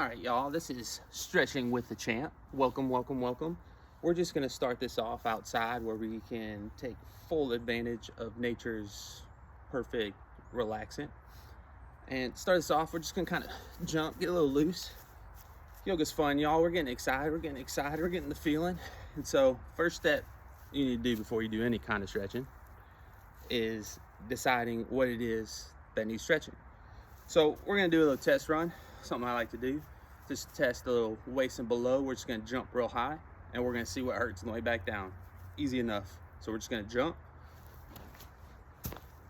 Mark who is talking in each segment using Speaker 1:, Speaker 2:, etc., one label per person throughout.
Speaker 1: All right, y'all, this is Stretching with the Champ. Welcome, welcome, welcome. We're just going to start this off outside where we can take full advantage of nature's perfect relaxant. And start this off, we're just going to kind of jump, get a little loose. Yoga's fun, y'all. We're getting excited, we're getting the feeling. And so, first step you need to do before you do any kind of stretching is deciding what it is that needs stretching. So, we're going to do a little test run. Something I like to do, just test a little waist and below. We're just gonna jump real high and we're gonna see what hurts on the way back down. Easy enough. So we're just gonna jump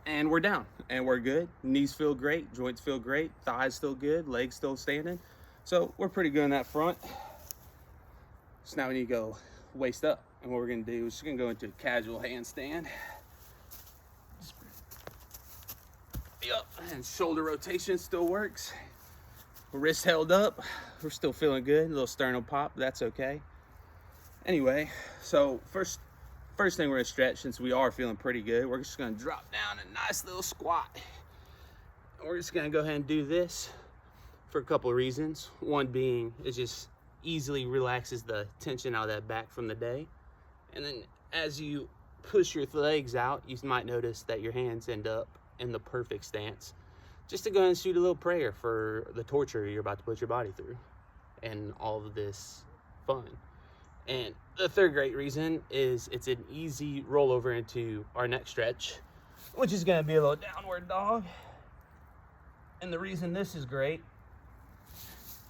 Speaker 1: and we're down and we're good. Knees feel great, joints feel great, thighs still good, legs still standing. So we're pretty good in that front. So now we need to go waist up, and what we're gonna do is just gonna go into a casual handstand. Yep, and shoulder rotation still works. Wrist held up, we're still feeling good. A little sternum pop, that's okay. Anyway, so first thing we're gonna stretch, since we are feeling pretty good, we're just gonna drop down a nice little squat. And we're just gonna go ahead and do this for a couple of reasons. One being, it just easily relaxes the tension out of that back from the day. And then as you push your legs out, you might notice that your hands end up in the perfect stance, just to go ahead and shoot a little prayer for the torture you're about to put your body through and all of this fun. And the third great reason is it's an easy rollover into our next stretch, which is gonna be a little downward dog. And the reason this is great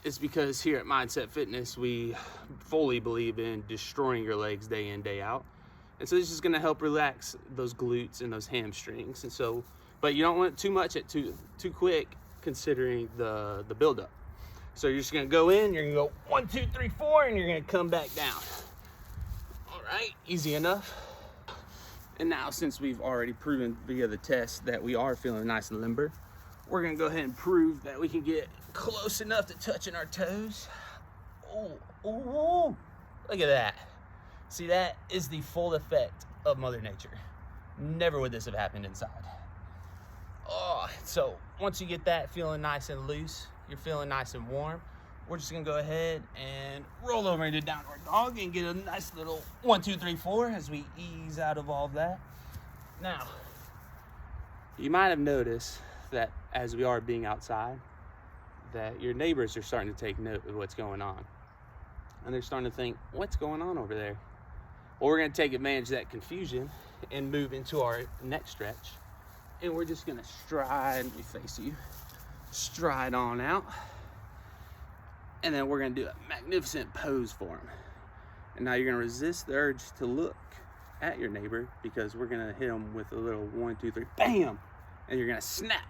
Speaker 1: is because here at Mindset Fitness, we fully believe in destroying your legs day in, day out. And so this is gonna help relax those glutes and those hamstrings. And so, but you don't want too much at too quick, considering the buildup. So you're just gonna go in, you're gonna go 1, 2, 3, 4, and you're gonna come back down. All right, easy enough. And now, since we've already proven via the test that we are feeling nice and limber, we're gonna go ahead and prove that we can get close enough to touching our toes. Oh, look at that. See, that is the full effect of Mother Nature. Never would this have happened inside. Oh, so once you get that feeling nice and loose, you're feeling nice and warm, we're just gonna go ahead and roll over into downward dog and get a nice little 1, 2, 3, 4 as we ease out of all of that. Now, you might have noticed that as we are being outside, that your neighbors are starting to take note of what's going on. And they're starting to think, what's going on over there? Well, we're gonna take advantage of that confusion and move into our next stretch. And we're just gonna stride, let me face you, stride on out. And then we're gonna do a magnificent pose for them. And now you're gonna resist the urge to look at your neighbor, because we're gonna hit them with a little 1, 2, 3, bam! And you're gonna snap,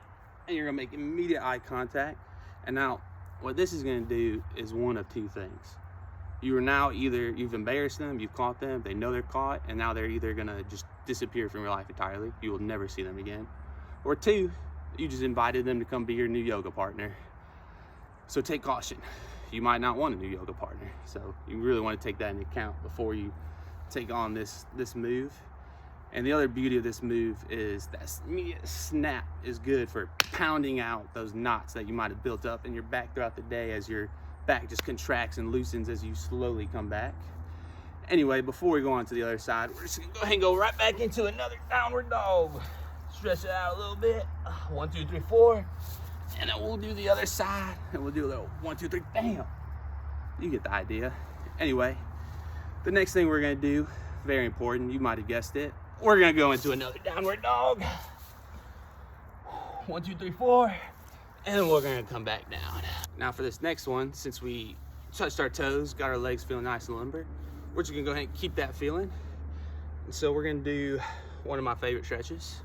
Speaker 1: and you're gonna make immediate eye contact. And now, what this is gonna do is one of two things. You are now either, you've embarrassed them, you've caught them, they know they're caught, and now they're either gonna just disappear from your life entirely. You will never see them again. Or two, you just invited them to come be your new yoga partner. So take caution. You might not want a new yoga partner. So you really want to take that into account before you take on this move. And the other beauty of this move is that immediate snap is good for pounding out those knots that you might have built up in your back throughout the day, as your back just contracts and loosens as you slowly come back. Anyway, before we go on to the other side, we're just gonna go ahead and go right back into another downward dog. Stretch it out a little bit. 1, 2, 3, 4. And then we'll do the other side. And we'll do a little 1, 2, 3, bam. You get the idea. Anyway, the next thing we're gonna do, very important, you might have guessed it. We're gonna go into another downward dog. 1, 2, 3, 4. And then we're gonna come back down. Now for this next one, since we touched our toes, got our legs feeling nice and limber, we're just gonna go ahead and keep that feeling. And so we're gonna do one of my favorite stretches.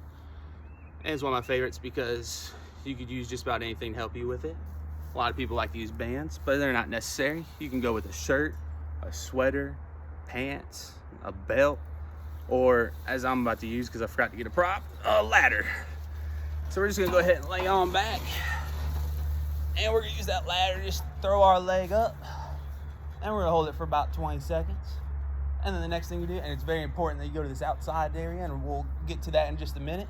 Speaker 1: And it's one of my favorites because you could use just about anything to help you with it. A lot of people like to use bands, but they're not necessary. You can go with a shirt, a sweater, pants, a belt, or, as I'm about to use because I forgot to get a prop, a ladder. So we're just gonna go ahead and lay on back. And we're gonna use that ladder, just throw our leg up. And we're gonna hold it for about 20 seconds. And then the next thing you do, and it's very important that you go to this outside area, and we'll get to that in just a minute.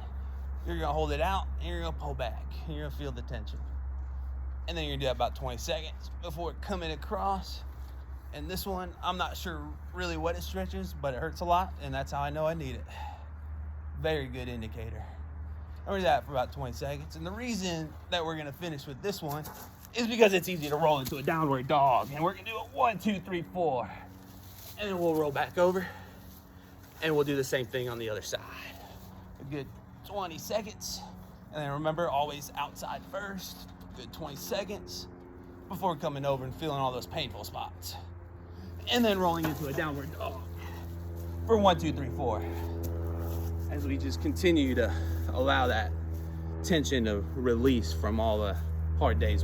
Speaker 1: You're gonna hold it out, and you're gonna pull back. And you're gonna feel the tension. And then you're gonna do that about 20 seconds before coming across. And this one, I'm not sure really what it stretches, but it hurts a lot, and that's how I know I need it. Very good indicator. I'm gonna do that for about 20 seconds. And the reason that we're gonna finish with this one is because it's easy to roll into a downward dog. And we're gonna do it 1, 2, 3, 4. And then we'll roll back over, and we'll do the same thing on the other side. A good 20 seconds. And then remember, always outside first. Good 20 seconds before coming over and feeling all those painful spots. And then rolling into a downward dog for 1, 2, 3, 4. As we just continue to allow that tension to release from all the hard days work.